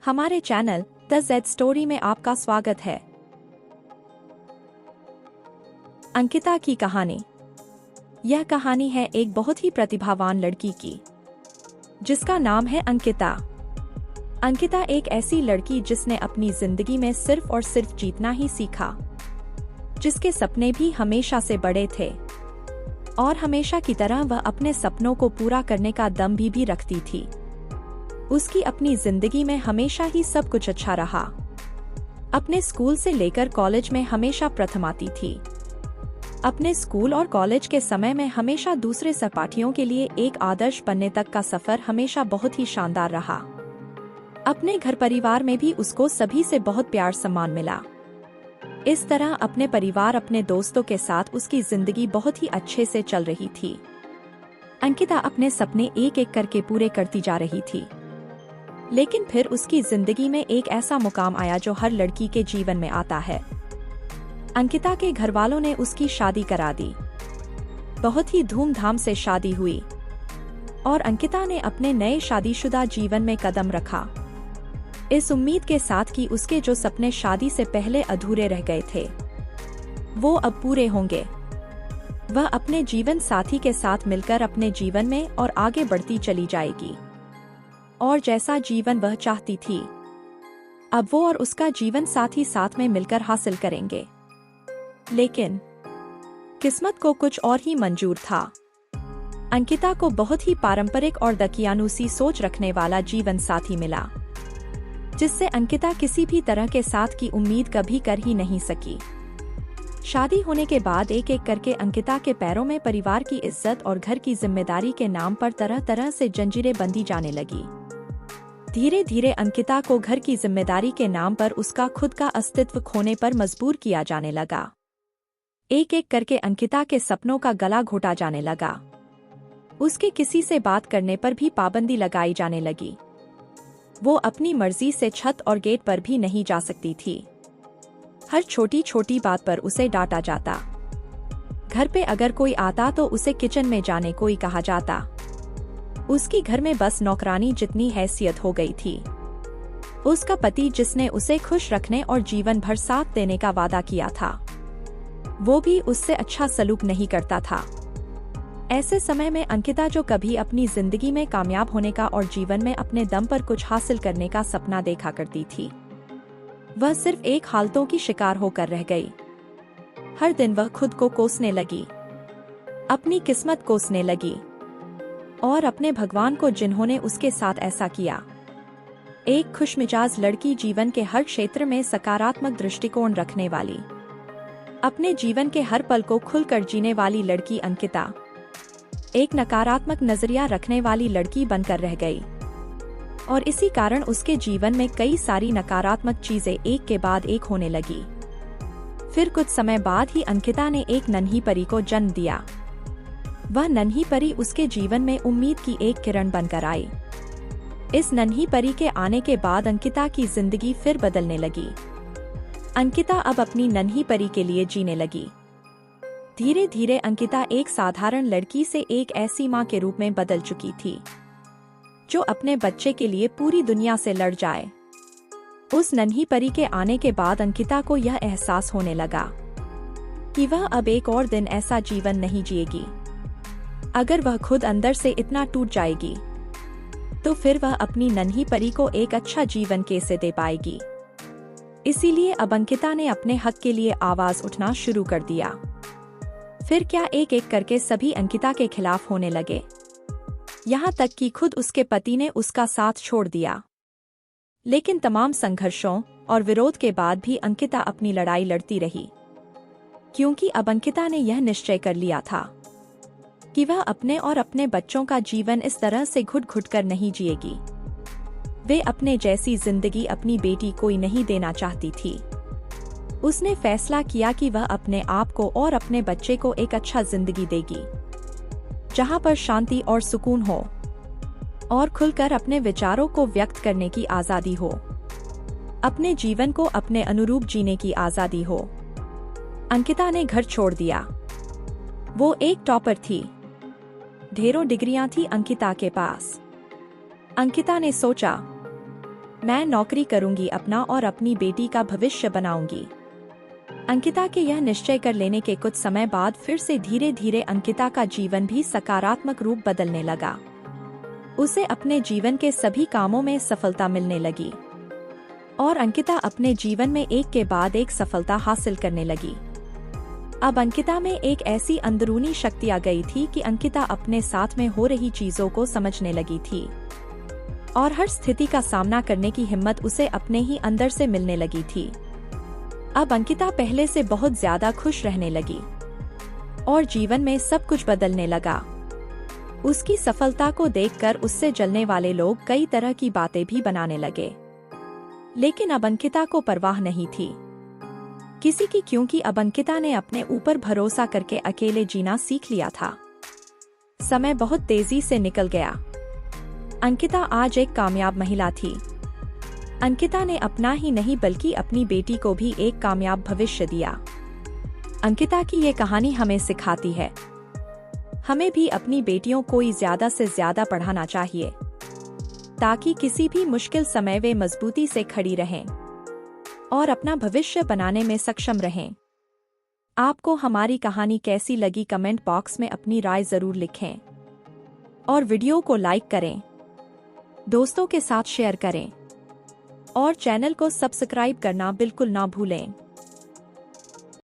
हमारे channel the Z story में आपका स्वागत है। अंकिता की कहानी। यह कहानी है एक बहुत ही प्रतिभावान लड़की की, जिसका नाम है अंकिता। अंकिता एक ऐसी लड़की जिसने अपनी जिंदगी में सिर्फ और सिर्फ जीतना ही सीखा, जिसके सपने भी हमेशा से बड़े थे और हमेशा की तरह वह अपने सपनों को पूरा करने का दम भी रखती थी। उसकी अपनी जिंदगी में हमेशा ही सब कुछ अच्छा रहा। अपने स्कूल से लेकर कॉलेज में हमेशा प्रथम आती थी। अपने स्कूल और कॉलेज के समय में हमेशा दूसरे सहपाठियों के लिए एक आदर्श बनने तक का सफर हमेशा बहुत ही शानदार रहा। अपने घर परिवार में भी उसको सभी से बहुत प्यार सम्मान मिला। इस तरह अपने परिवार, अपने दोस्तों के साथ उसकी जिंदगी बहुत ही अच्छे से चल रही थी। अंकिता अपने सपने एक एक करके पूरे करती जा रही थी, लेकिन फिर उसकी जिंदगी में एक ऐसा मुकाम आया जो हर लड़की के जीवन में आता है। अंकिता के घर वालों ने उसकी शादी करा दी। बहुत ही धूमधाम से शादी हुई और अंकिता ने अपने नए शादीशुदा जीवन में कदम रखा, इस उम्मीद के साथ कि उसके जो सपने शादी से पहले अधूरे रह गए थे वो अब पूरे होंगे। वह अपने जीवन साथी के साथ मिलकर अपने जीवन में और आगे बढ़ती चली जाएगी और जैसा जीवन वह चाहती थी अब वो और उसका जीवन साथी साथ में मिलकर हासिल करेंगे। लेकिन किस्मत को कुछ और ही मंजूर था। अंकिता को बहुत ही पारंपरिक और दकियानूसी सोच रखने वाला जीवन साथी मिला, जिससे अंकिता किसी भी तरह के साथ की उम्मीद कभी कर ही नहीं सकी। शादी होने के बाद एक एक करके अंकिता के पैरों में परिवार की इज्जत और घर की जिम्मेदारी के नाम पर तरह तरह से जंजीरें बंधी जाने लगी। धीरे धीरे अंकिता को घर की जिम्मेदारी के नाम पर उसका खुद का अस्तित्व खोने पर मजबूर किया जाने लगा। एक एक करके अंकिता के सपनों का गला घोटा जाने लगा। उसके किसी से बात करने पर भी पाबंदी लगाई जाने लगी। वो अपनी मर्जी से छत और गेट पर भी नहीं जा सकती थी। हर छोटी छोटी बात पर उसे डांटा जाता। घर पे अगर कोई आता तो उसे किचन में जाने को ही कहा जाता। उसकी घर में बस नौकरानी जितनी हैसियत हो गई थी। उसका पति, जिसने उसे खुश रखने और जीवन भर साथ देने का वादा किया था, वो भी उससे अच्छा सलूक नहीं करता था। ऐसे समय में अंकिता, जो कभी अपनी जिंदगी में कामयाब होने का और जीवन में अपने दम पर कुछ हासिल करने का सपना देखा करती थी, वह सिर्फ एक हालतों की शिकार होकर रह गई। हर दिन वह खुद को कोसने लगी, अपनी किस्मत कोसने लगी और अपने भगवान को, जिन्होंने उसके साथ ऐसा किया। एक खुशमिजाज लड़की, जीवन के हर क्षेत्र में सकारात्मक दृष्टिकोण रखने वाली, अपने जीवन के हर पल को खुलकर जीने वाली लड़की अंकिता एक नकारात्मक नजरिया रखने वाली लड़की बनकर रह गई और इसी कारण उसके जीवन में कई सारी नकारात्मक चीजें एक के बाद एक होने लगी। फिर कुछ समय बाद ही अंकिता ने एक नन्ही परी को जन्म दिया। वह नन्ही परी उसके जीवन में उम्मीद की एक किरण बनकर आई। इस नन्ही परी के आने के बाद अंकिता की जिंदगी फिर बदलने लगी। अंकिता अब अपनी नन्ही परी के लिए जीने लगी। धीरे धीरे अंकिता एक साधारण लड़की से एक ऐसी माँ के रूप में बदल चुकी थी, जो अपने बच्चे के लिए पूरी दुनिया से लड़ जाए। उस नन्ही परी के आने के बाद अंकिता को यह एहसास होने लगा कि वह अब एक और दिन ऐसा जीवन नहीं जिएगी। अगर वह खुद अंदर से इतना टूट जाएगी तो फिर वह अपनी नन्ही परी को एक अच्छा जीवन कैसे दे पाएगी। इसीलिए अब अंकिता ने अपने हक के लिए आवाज उठना शुरू कर दिया। फिर क्या एक एक करके सभी अंकिता के खिलाफ होने लगे, यहाँ तक कि खुद उसके पति ने उसका साथ छोड़ दिया। लेकिन तमाम संघर्षों और विरोध के बाद भी अंकिता अपनी लड़ाई लड़ती रही, क्योंकि अब अंकिता ने यह निश्चय कर लिया था कि वह अपने और अपने बच्चों का जीवन इस तरह से घुट घुट कर नहीं जिएगी। वे अपने जैसी जिंदगी अपनी बेटी को ही नहीं देना चाहती थी। उसने फैसला किया कि वह अपने आप को और अपने बच्चे को एक अच्छा जिंदगी देगी, जहां पर शांति और सुकून हो और खुलकर अपने विचारों को व्यक्त करने की आजादी हो, अपने जीवन को अपने अनुरूप जीने की आजादी हो। अंकिता ने घर छोड़ दिया। वो एक टॉपर थी, ढेरों डिग्रियां थी अंकिता के पास। अंकिता ने सोचा, मैं नौकरी करूंगी, अपना और अपनी बेटी का भविष्य बनाऊंगी। अंकिता के यह निश्चय कर लेने के कुछ समय बाद फिर से धीरे धीरे अंकिता का जीवन भी सकारात्मक रूप बदलने लगा। उसे अपने जीवन के सभी कामों में सफलता मिलने लगी और अंकिता अपने जीवन में एक के बाद एक सफलता हासिल करने लगी। अब अंकिता में एक ऐसी अंदरूनी शक्ति आ गई थी कि अंकिता अपने साथ में हो रही चीजों को समझने लगी थी और हर स्थिति का सामना करने की हिम्मत उसे अपने ही अंदर से मिलने लगी थी। अब अंकिता पहले से बहुत ज्यादा खुश रहने लगी और जीवन में सब कुछ बदलने लगा। उसकी सफलता को देखकर उससे जलने वाले लोग कई तरह की बातें भी बनाने लगे, लेकिन अब अंकिता को परवाह नहीं थी किसी की, क्योंकि अब अंकिता ने अपने ऊपर भरोसा करके अकेले जीना सीख लिया था। समय बहुत तेजी से निकल गया। अंकिता आज एक कामयाब महिला थी। अंकिता ने अपना ही नहीं बल्कि अपनी बेटी को भी एक कामयाब भविष्य दिया। अंकिता की ये कहानी हमें सिखाती है हमें भी अपनी बेटियों को ज्यादा से ज्यादा पढ़ाना चाहिए ताकि किसी भी मुश्किल समय वे मजबूती से खड़ी रहें और अपना भविष्य बनाने में सक्षम रहें। आपको हमारी कहानी कैसी लगी कमेंट बॉक्स में अपनी राय जरूर लिखें और वीडियो को लाइक करें, दोस्तों के साथ शेयर करें और चैनल को सब्सक्राइब करना बिल्कुल ना भूलें।